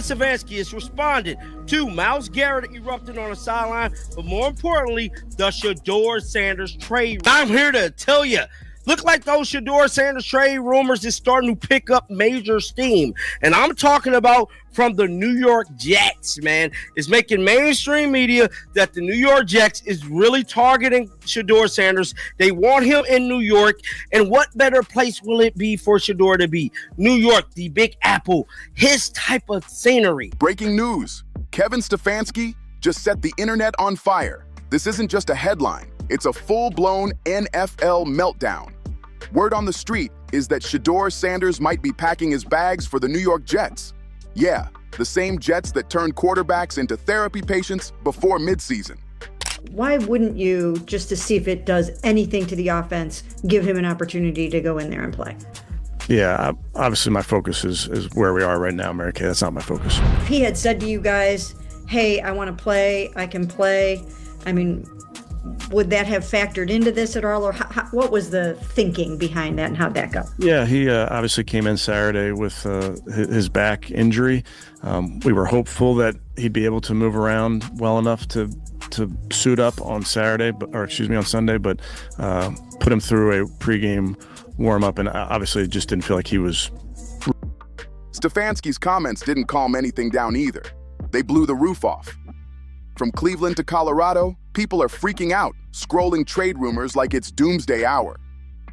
Stefanski has responded to Myles Garrett erupting on the sideline, but more importantly, the Shedeur Sanders trade. I'm here to tell you, look like those Shedeur Sanders trade rumors is starting to pick up major steam. And I'm talking about from the New York Jets, man. It's making mainstream media that the New York Jets is really targeting Shedeur Sanders. They want him in New York. And what better place will it be for Shedeur to be? New York, the Big Apple, his type of scenery. Breaking news. Kevin Stefanski just set the internet on fire. This isn't just a headline. It's a full-blown N.F.L. meltdown. Word on the street is that Shedeur Sanders might be packing his bags for the New York Jets. Yeah, the same Jets that turned quarterbacks into therapy patients before midseason. Why wouldn't you, just to see if it does anything to the offense, give him an opportunity to go in there and play? Yeah, obviously my focus is where we are right now, Mary Kay. That's not my focus. If he had said to you guys, hey, I want to play, I can play, I mean, would that have factored into this at all, or what was the thinking behind that and how'd that go? Yeah, he obviously came in Saturday with his back injury. We were hopeful that he'd be able to move around well enough to suit up on Sunday, but put him through a pregame warm-up, and obviously it just didn't feel like he was. Stefanski's comments didn't calm anything down either. They blew the roof off. From Cleveland to Colorado, people are freaking out, scrolling trade rumors like it's doomsday hour.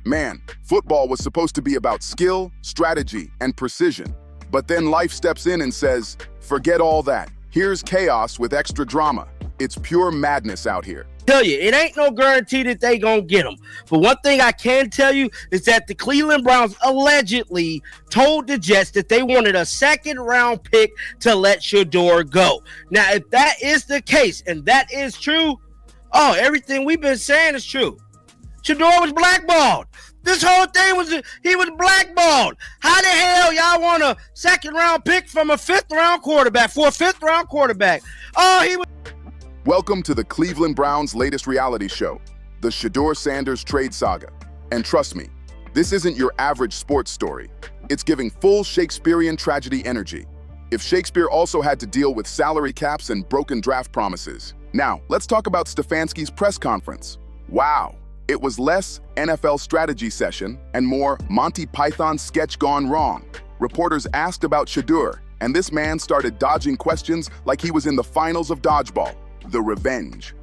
Man, football was supposed to be about skill, strategy, and precision. But then life steps in and says, forget all that. Here's chaos with extra drama. It's pure madness out here. Tell you, it ain't no guarantee that they gonna get him. But one thing I can tell you is that the Cleveland Browns allegedly told the Jets that they wanted a second-round pick to let Shedeur go. Now, if that is the case, and that is true, everything we've been saying is true. Shedeur was blackballed. This whole thing he was blackballed. How the hell y'all want a second-round pick from a fifth-round quarterback for a fifth-round quarterback? He was. Welcome to the Cleveland Browns' latest reality show, the Shedeur Sanders trade saga. And trust me, this isn't your average sports story. It's giving full Shakespearean tragedy energy. If Shakespeare also had to deal with salary caps and broken draft promises. Now, let's talk about Stefanski's press conference. Wow, it was less N.F.L. strategy session and more Monty Python sketch gone wrong. Reporters asked about Shedeur, and this man started dodging questions like he was in the finals of dodgeball. The revenge.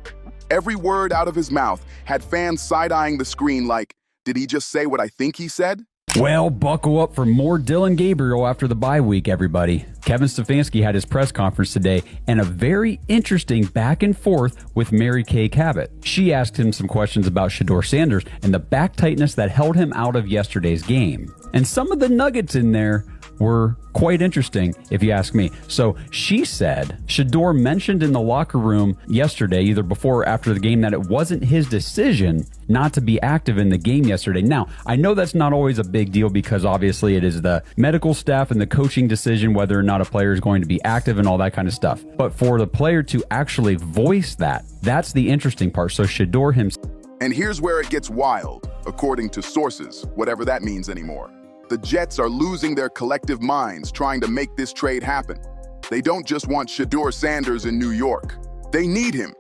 Every word out of his mouth had fans side-eyeing the screen like, did he just say what I think he said? Well, buckle up for more Dylan Gabriel after the bye week, everybody. Kevin Stefanski had his press conference today and a very interesting back and forth with Mary Kay Cabot. She asked him some questions about Shedeur Sanders and the back tightness that held him out of yesterday's game. And some of the nuggets in there were quite interesting, if you ask me. So she said Shedeur mentioned in the locker room yesterday, either before or after the game, that it wasn't his decision not to be active in the game yesterday. Now, I know that's not always a big deal because obviously it is the medical staff and the coaching decision whether or not a player is going to be active and all that kind of stuff. But for the player to actually voice that, that's the interesting part. So Shedeur himself. And here's where it gets wild, according to sources, whatever that means anymore. The Jets are losing their collective minds trying to make this trade happen. They don't just want Shedeur Sanders in New York. They need him.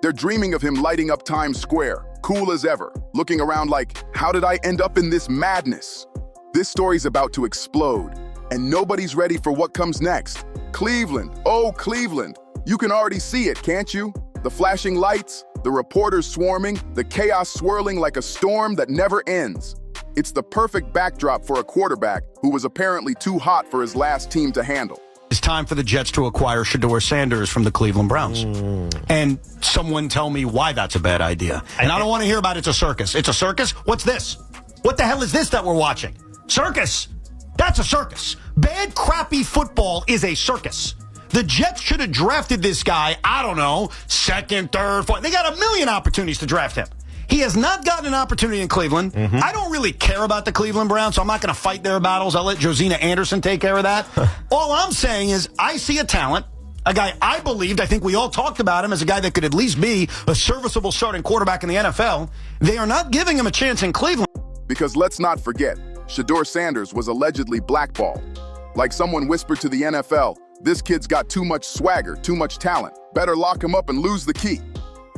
They're dreaming of him lighting up Times Square, cool as ever, looking around like, how did I end up in this madness? This story's about to explode, and nobody's ready for what comes next. Cleveland, oh Cleveland, you can already see it, can't you? The flashing lights, the reporters swarming, the chaos swirling like a storm that never ends. It's the perfect backdrop for a quarterback who was apparently too hot for his last team to handle. It's time for the Jets to acquire Shedeur Sanders from the Cleveland Browns. And someone tell me why that's a bad idea. And I don't want to hear about it's a circus. It's a circus? What's this? What the hell is this that we're watching? Circus? That's a circus. Bad, crappy football is a circus. The Jets should have drafted this guy, I don't know, second, third, fourth. They got a million opportunities to draft him. He has not gotten an opportunity in Cleveland. I don't really care about the Cleveland Browns, so I'm not going to fight their battles. I'll let Josina Anderson take care of that. All I'm saying is I see a talent, a guy I think we all talked about him as a guy that could at least be a serviceable starting quarterback in the NFL. They are not giving him a chance in Cleveland. Because let's not forget, Shedeur Sanders was allegedly blackballed. Like someone whispered to the NFL, This kid's got too much swagger, too much talent. Better lock him up and lose the key.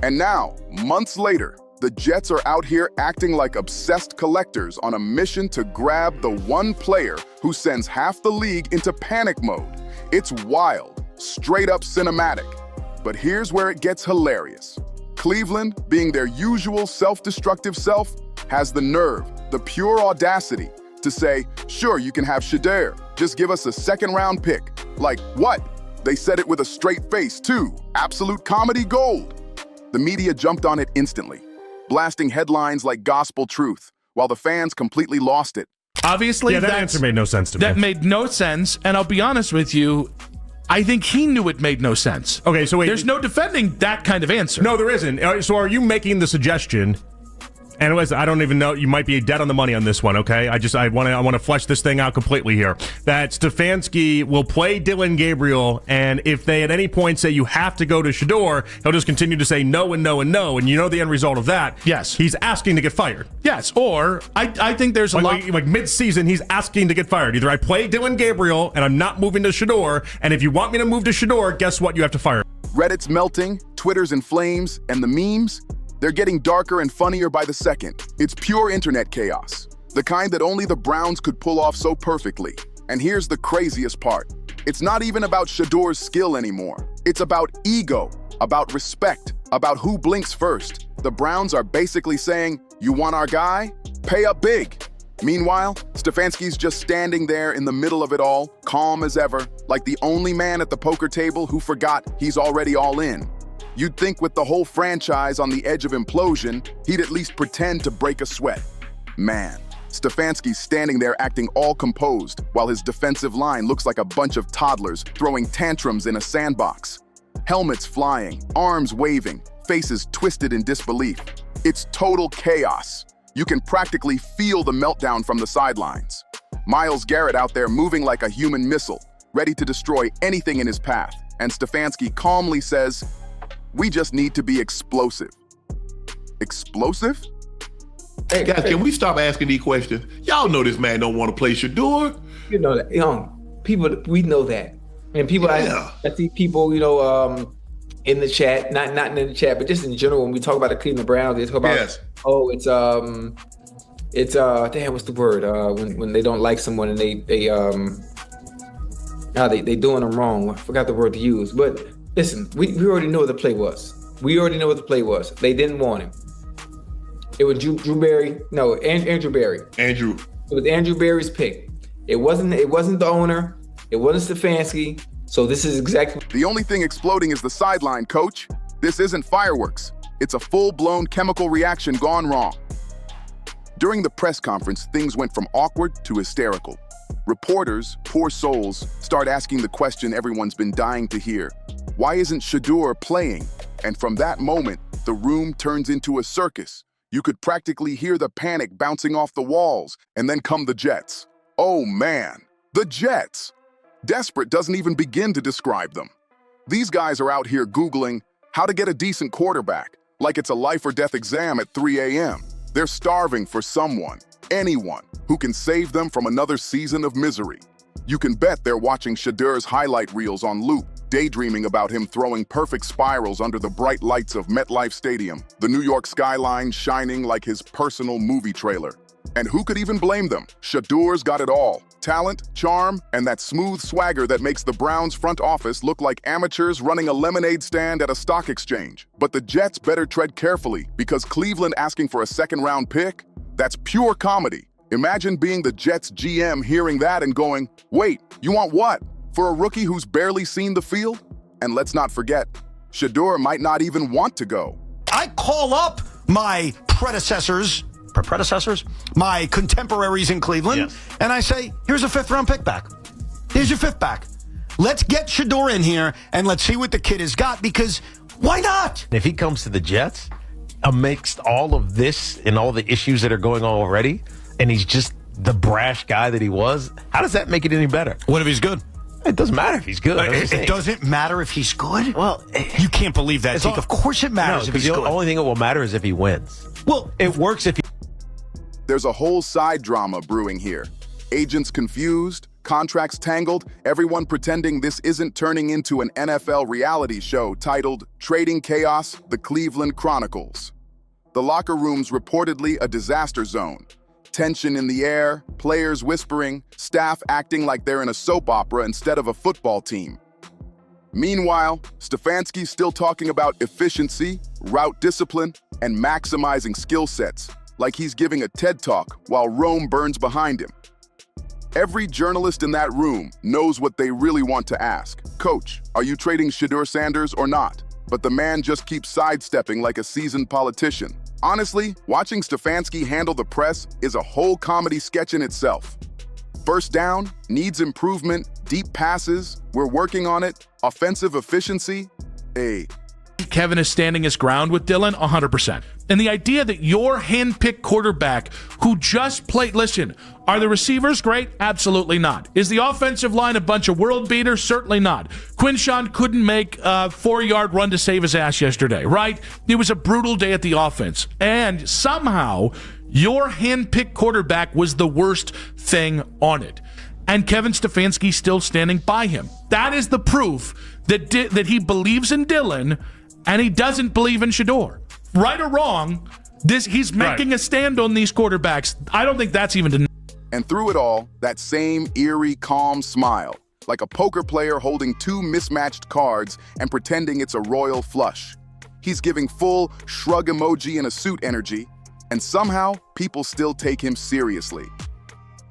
And now, months later, the Jets are out here acting like obsessed collectors on a mission to grab the one player who sends half the league into panic mode. It's wild, straight up cinematic. But here's where it gets hilarious. Cleveland, being their usual self-destructive self, has the nerve, the pure audacity, to say, sure, you can have Shedeur, just give us a second-round pick. Like, what? They said it with a straight face, too. Absolute comedy gold. The media jumped on it instantly, blasting headlines like gospel truth, while the fans completely lost it. Obviously, that answer made no sense to me. That made no sense, and I'll be honest with you, I think he knew it made no sense. Okay, so wait. There's no defending that kind of answer. No, there isn't. So are you making the suggestion? And listen, I don't even know. You might be dead on the money on this one. Okay, I want to flesh this thing out completely here. That Stefanski will play Dillon Gabriel, and if they at any point say you have to go to Shedeur, he'll just continue to say no and no and no, and you know the end result of that. Yes, he's asking to get fired. Yes, or I think there's a lot like mid-season. He's asking to get fired. Either I play Dillon Gabriel, and I'm not moving to Shedeur, and if you want me to move to Shedeur, guess what? You have to fire. Reddit's melting, Twitter's in flames, and the memes? They're getting darker and funnier by the second. It's pure internet chaos, the kind that only the Browns could pull off so perfectly. And here's the craziest part. It's not even about Shedeur's skill anymore. It's about ego, about respect, about who blinks first. The Browns are basically saying, you want our guy? Pay up big. Meanwhile, Stefanski's just standing there in the middle of it all, calm as ever, like the only man at the poker table who forgot he's already all in. You'd think with the whole franchise on the edge of implosion, he'd at least pretend to break a sweat. Man, Stefanski's standing there acting all composed, while his defensive line looks like a bunch of toddlers throwing tantrums in a sandbox. Helmets flying, arms waving, faces twisted in disbelief. It's total chaos. You can practically feel the meltdown from the sidelines. Myles Garrett out there moving like a human missile, ready to destroy anything in his path. And Stefanski calmly says, we just need to be explosive. Explosive? Hey, guys, can we stop asking these questions? Y'all know this man don't want to play Shedeur. You know that. People, we know that. And people, I see people, in the chat, not in the chat, but just in general, when we talk about the Cleveland Browns, they talk about, damn, what's the word? When they don't like someone and they doing them wrong. I forgot the word to use, but listen, we already know what the play was. They didn't want him. It was Andrew Berry. It was Andrew Berry's pick. It wasn't the owner. It wasn't Stefanski. So this is exactly. The only thing exploding is the sideline, coach. This isn't fireworks. It's a full-blown chemical reaction gone wrong. During the press conference, things went from awkward to hysterical. Reporters, poor souls, start asking the question everyone's been dying to hear. Why isn't Shedeur playing? And from that moment, the room turns into a circus. You could practically hear the panic bouncing off the walls, and then come the Jets. Oh man, the Jets! Desperate doesn't even begin to describe them. These guys are out here Googling how to get a decent quarterback, like it's a life or death exam at 3 a.m. They're starving for someone, anyone, who can save them from another season of misery. You can bet they're watching Shedeur's highlight reels on loop, daydreaming about him throwing perfect spirals under the bright lights of MetLife Stadium, the New York skyline shining like his personal movie trailer. And who could even blame them? Shedeur's got it all. Talent, charm, and that smooth swagger that makes the Browns front office look like amateurs running a lemonade stand at a stock exchange. But the Jets better tread carefully, because Cleveland asking for a second-round pick? That's pure comedy. Imagine being the Jets GM hearing that and going, wait, you want what? For a rookie who's barely seen the field? And let's not forget, Shedeur might not even want to go. I call up my predecessors, my contemporaries in Cleveland, and I say, here's a 5th-round pick back. Here's your 5th back. Let's get Shedeur in here, and let's see what the kid has got, because why not? If he comes to the Jets, amidst all of this and all the issues that are going on already, and he's just the brash guy that he was, how does that make it any better? What if he's good? It doesn't matter if he's good. It doesn't matter if he's good? Well, you can't believe that, Zeke. Of course it matters if he's good. The only thing that will matter is if he wins. Well, it works if he... There's a whole side drama brewing here. Agents confused, contracts tangled, everyone pretending this isn't turning into an NFL reality show titled Trading Chaos, The Cleveland Chronicles. The locker room's reportedly a disaster zone. Tension in the air, players whispering, staff acting like they're in a soap opera instead of a football team. Meanwhile, Stefanski's still talking about efficiency, route discipline, and maximizing skill sets, like he's giving a TED Talk while Rome burns behind him. Every journalist in that room knows what they really want to ask. Coach, are you trading Shedeur Sanders or not? But the man just keeps sidestepping like a seasoned politician. Honestly, watching Stefanski handle the press is a whole comedy sketch in itself. First down, needs improvement, deep passes, we're working on it, offensive efficiency, Kevin is standing his ground with Dylan 100%. And the idea that your hand-picked quarterback who just played, listen, are the receivers great? Absolutely not. Is the offensive line a bunch of world beaters? Certainly not. Quinshawn couldn't make a 4-yard run to save his ass yesterday, right? It was a brutal day at the offense. And somehow your hand-picked quarterback was the worst thing on it. And Kevin Stefanski still standing by him. That is the proof that he believes in Dylan and he doesn't believe in Shedeur. Right or wrong, he's making a stand on these quarterbacks. I don't think that's even... And through it all, that same eerie, calm smile, like a poker player holding two mismatched cards and pretending it's a royal flush. He's giving full shrug emoji and a suit energy, and somehow people still take him seriously.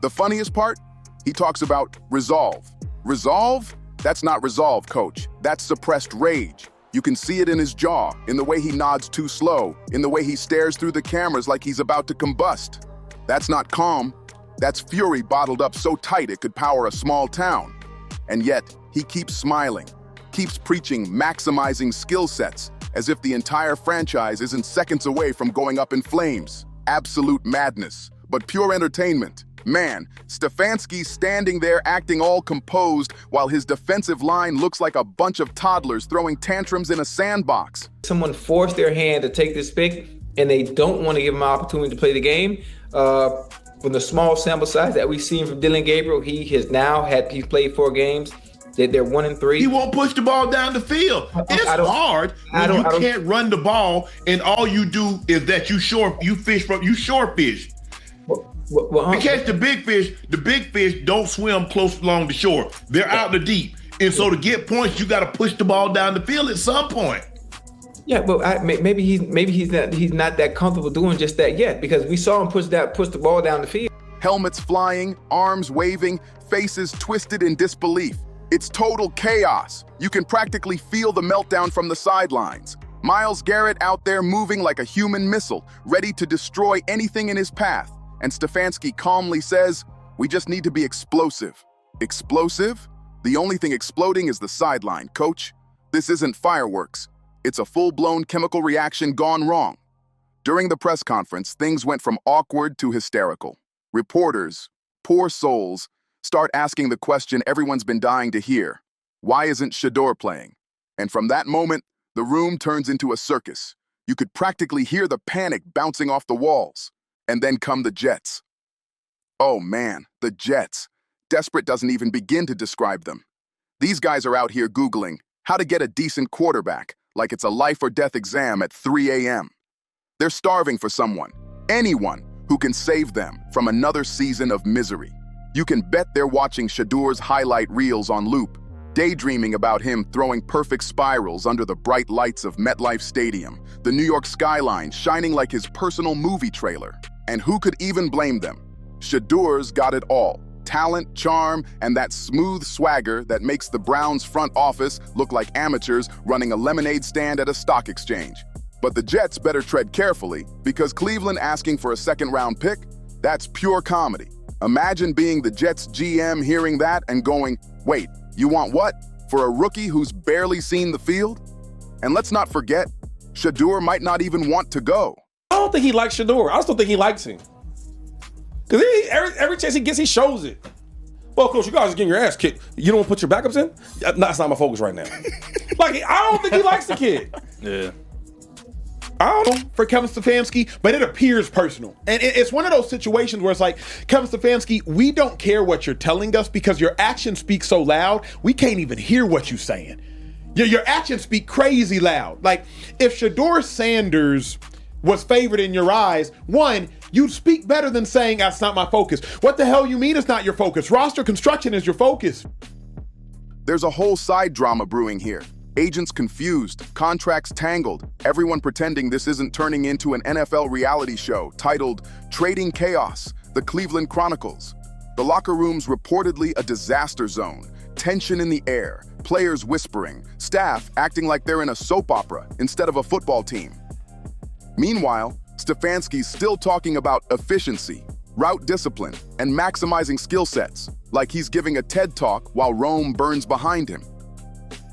The funniest part? He talks about resolve. Resolve? That's not resolve, coach. That's suppressed rage. You can see it in his jaw, in the way he nods too slow, in the way he stares through the cameras like he's about to combust. That's not calm. That's fury bottled up so tight it could power a small town. And yet, he keeps smiling, keeps preaching maximizing skill sets, as if the entire franchise isn't seconds away from going up in flames. Absolute madness, but pure entertainment. Man, Stefanski's standing there acting all composed while his defensive line looks like a bunch of toddlers throwing tantrums in a sandbox. Someone forced their hand to take this pick, and they don't want to give him an opportunity to play the game. From the small sample size that we've seen from Dillon Gabriel, he's played 4 games. They're 1-3. He won't push the ball down the field. It's hard when you can't run the ball, and all you do is that you short fish. Well, to catch the big fish don't swim close along the shore. They're out in the deep. And so to get points, you got to push the ball down the field at some point. Yeah, but maybe he's not that comfortable doing just that yet, because we saw him push the ball down the field. Helmets flying, arms waving, faces twisted in disbelief. It's total chaos. You can practically feel the meltdown from the sidelines. Myles Garrett out there moving like a human missile, ready to destroy anything in his path. And Stefanski calmly says, we just need to be explosive. Explosive? The only thing exploding is the sideline, coach. This isn't fireworks. It's a full-blown chemical reaction gone wrong. During the press conference, things went from awkward to hysterical. Reporters, poor souls, start asking the question everyone's been dying to hear. Why isn't Shedeur playing? And from that moment, the room turns into a circus. You could practically hear the panic bouncing off the walls. And then come the Jets. Oh man, the Jets. Desperate doesn't even begin to describe them. These guys are out here Googling how to get a decent quarterback, like it's a life or death exam at 3 a.m. They're starving for someone, anyone, who can save them from another season of misery. You can bet they're watching Shedeur's highlight reels on loop, daydreaming about him throwing perfect spirals under the bright lights of MetLife Stadium, the New York skyline shining like his personal movie trailer. And who could even blame them? Shedeur's got it all. Talent, charm, and that smooth swagger that makes the Browns front office look like amateurs running a lemonade stand at a stock exchange. But the Jets better tread carefully, because Cleveland asking for a second-round pick, that's pure comedy. Imagine being the Jets GM hearing that and going, wait, you want what? For a rookie who's barely seen the field? And let's not forget, Shedeur might not even want to go. I don't think he likes Shedeur. I just don't think he likes him. Because every chance he gets, he shows it. Well, coach, you guys are getting your ass kicked. You don't want to put your backups in? That's not my focus right now. I don't think he likes the kid. Yeah. I don't know, for Kevin Stefanski, but it appears personal. And it's one of those situations where it's like, Kevin Stefanski, we don't care what you're telling us because your actions speak so loud, we can't even hear what you're saying. Your actions speak crazy loud. Like, if Shedeur Sanders was favored in your eyes, one, you'd speak better than saying, that's not my focus. What the hell you mean it's not your focus? Roster construction is your focus. There's a whole side drama brewing here. Agents confused, contracts tangled, everyone pretending this isn't turning into an NFL reality show titled Trading Chaos, The Cleveland Chronicles. The locker room's reportedly a disaster zone, tension in the air, players whispering, staff acting like they're in a soap opera instead of a football team. Meanwhile, Stefanski's still talking about efficiency, route discipline, and maximizing skill sets, like he's giving a TED Talk while Rome burns behind him.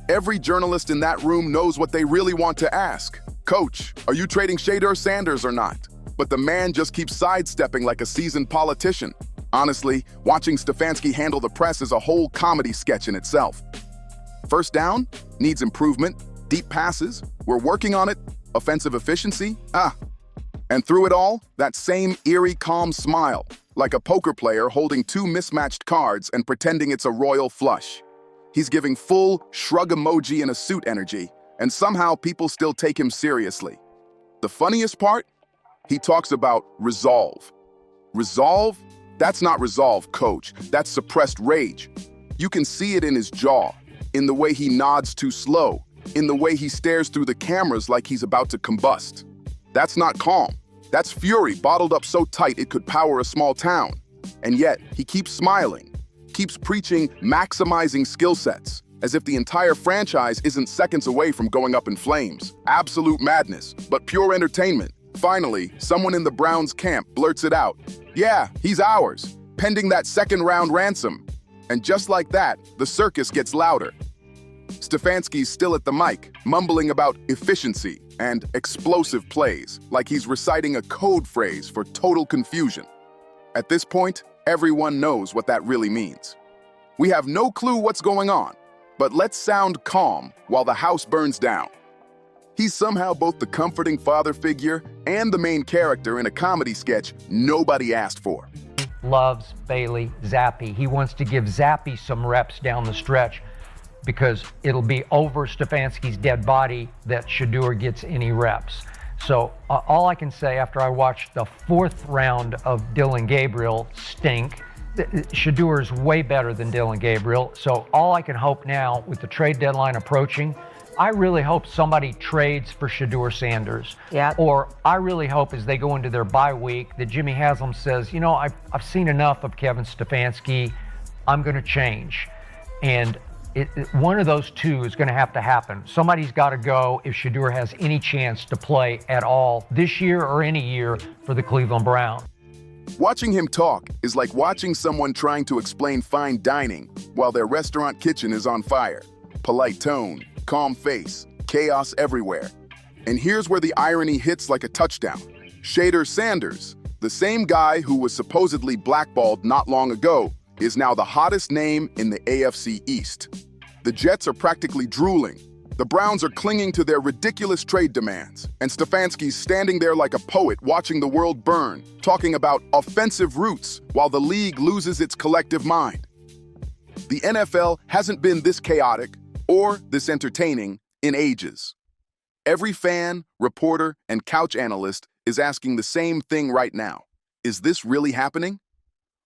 Every journalist in that room knows what they really want to ask. Coach, are you trading Shedeur Sanders or not? But the man just keeps sidestepping like a seasoned politician. Honestly, watching Stefanski handle the press is a whole comedy sketch in itself. First down? Needs improvement. Deep passes? We're working on it. Offensive efficiency? And through it all, that same eerie, calm smile, like a poker player holding two mismatched cards and pretending it's a royal flush. He's giving full shrug emoji in a suit energy, and somehow people still take him seriously. The funniest part? He talks about resolve. Resolve? That's not resolve, coach. That's suppressed rage. You can see it in his jaw, in the way he nods too slow, in the way he stares through the cameras like he's about to combust. That's not calm. That's fury bottled up so tight it could power a small town. And yet, he keeps smiling, keeps preaching maximizing skill sets, as if the entire franchise isn't seconds away from going up in flames. Absolute madness, but pure entertainment. Finally, someone in the Browns camp blurts it out. Yeah, he's ours, pending that second-round ransom. And just like that, the circus gets louder. Stefanski's still at the mic, mumbling about efficiency and explosive plays, like he's reciting a code phrase for total confusion. At this point, everyone knows what that really means. We have no clue what's going on, but let's sound calm while the house burns down. He's somehow both the comforting father figure and the main character in a comedy sketch nobody asked for. Loves Bailey Zappi. He wants to give Zappi some reps down the stretch because it'll be over Stefanski's dead body that Shedeur gets any reps. So all I can say after I watched the fourth round of Dillon Gabriel stink, Shedeur is way better than Dillon Gabriel. So all I can hope now with the trade deadline approaching, I really hope somebody trades for Shedeur Sanders. Yeah. Or I really hope as they go into their bye week that Jimmy Haslam says, you know, I've seen enough of Kevin Stefanski. I'm going to change. And one of those two is going to have to happen. Somebody's got to go if Shedeur has any chance to play at all this year or any year for the Cleveland Browns. Watching him talk is like watching someone trying to explain fine dining while their restaurant kitchen is on fire. Polite tone, calm face, chaos everywhere. And here's where the irony hits like a touchdown. Shedeur Sanders, the same guy who was supposedly blackballed not long ago, is now the hottest name in the AFC East. The Jets are practically drooling. The Browns are clinging to their ridiculous trade demands, and Stefanski's standing there like a poet watching the world burn, talking about offensive roots while the league loses its collective mind. The NFL hasn't been this chaotic or this entertaining in ages. Every fan, reporter, and couch analyst is asking the same thing right now. Is this really happening?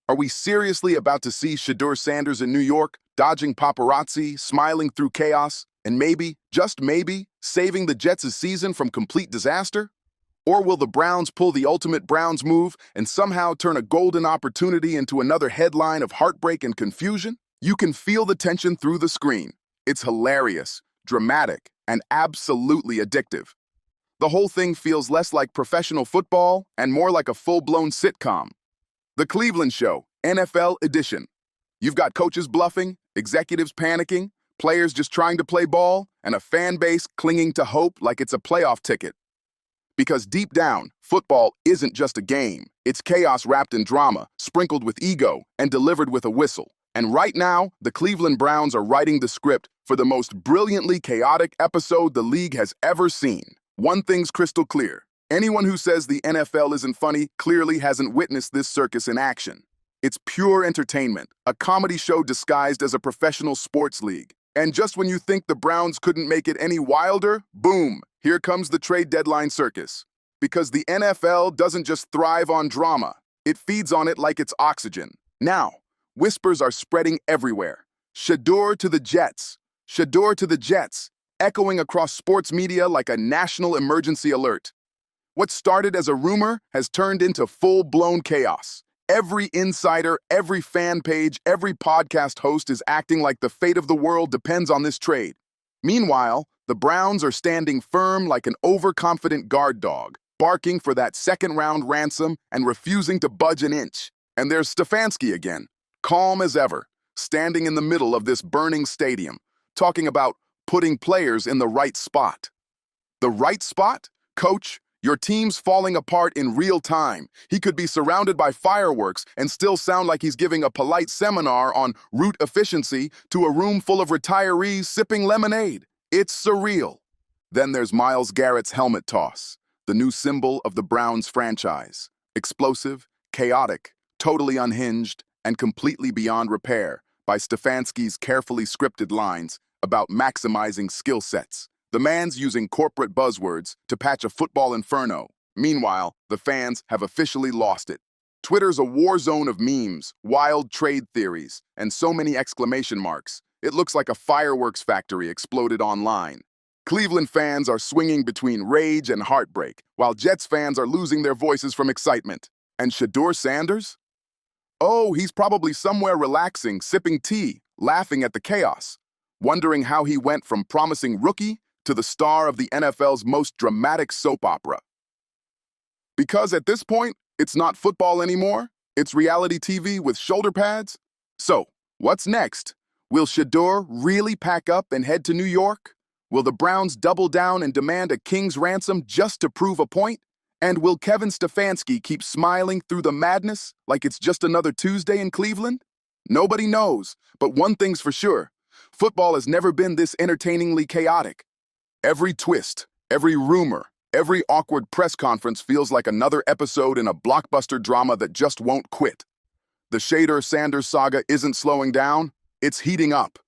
Are we seriously about to see Shedeur Sanders in New York, dodging paparazzi, smiling through chaos, and maybe, just maybe, saving the Jets' season from complete disaster? Or will the Browns pull the ultimate Browns move and somehow turn a golden opportunity into another headline of heartbreak and confusion? You can feel the tension through the screen. It's hilarious, dramatic, and absolutely addictive. The whole thing feels less like professional football and more like a full-blown sitcom. The Cleveland Show, N.F.L. edition. You've got coaches bluffing, executives panicking, players just trying to play ball, and a fan base clinging to hope like it's a playoff ticket. Because deep down, football isn't just a game. It's chaos wrapped in drama, sprinkled with ego, and delivered with a whistle. And right now, the Cleveland Browns are writing the script for the most brilliantly chaotic episode the league has ever seen. One thing's crystal clear. Anyone who says the NFL isn't funny clearly hasn't witnessed this circus in action. It's pure entertainment, a comedy show disguised as a professional sports league. And just when you think the Browns couldn't make it any wilder, boom, here comes the trade deadline circus. Because the NFL doesn't just thrive on drama, it feeds on it like it's oxygen. Now, whispers are spreading everywhere. Shedeur to the Jets. Shedeur to the Jets, echoing across sports media like a national emergency alert. What started as a rumor has turned into full-blown chaos. Every insider, every fan page, every podcast host is acting like the fate of the world depends on this trade. Meanwhile, the Browns are standing firm like an overconfident guard dog, barking for that second-round ransom and refusing to budge an inch. And there's Stefanski again, calm as ever, standing in the middle of this burning stadium, talking about putting players in the right spot. The right spot? Coach, your team's falling apart in real time. He could be surrounded by fireworks and still sound like he's giving a polite seminar on route efficiency to a room full of retirees sipping lemonade. It's surreal. Then there's Myles Garrett's helmet toss, the new symbol of the Browns franchise. Explosive, chaotic, totally unhinged, and completely beyond repair by Stefanski's carefully scripted lines about maximizing skill sets. The man's using corporate buzzwords to patch a football inferno. Meanwhile, the fans have officially lost it. Twitter's a war zone of memes, wild trade theories, and so many exclamation marks. It looks like a fireworks factory exploded online. Cleveland fans are swinging between rage and heartbreak, while Jets fans are losing their voices from excitement. And Shedeur Sanders? Oh, he's probably somewhere relaxing, sipping tea, laughing at the chaos, wondering how he went from promising rookie to the star of the NFL's most dramatic soap opera. Because at this point, it's not football anymore, it's reality TV with shoulder pads. So, what's next? Will Shedeur really pack up and head to New York? Will the Browns double down and demand a king's ransom just to prove a point? And will Kevin Stefanski keep smiling through the madness like it's just another Tuesday in Cleveland? Nobody knows, but one thing's for sure. Football has never been this entertainingly chaotic. Every twist, every rumor, every awkward press conference feels like another episode in a blockbuster drama that just won't quit. The Shedeur Sanders saga isn't slowing down, it's heating up.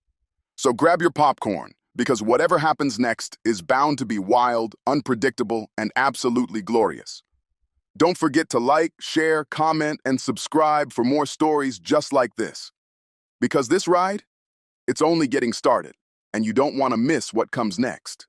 So grab your popcorn, because whatever happens next is bound to be wild, unpredictable, and absolutely glorious. Don't forget to like, share, comment, and subscribe for more stories just like this. Because this ride, it's only getting started, and you don't want to miss what comes next.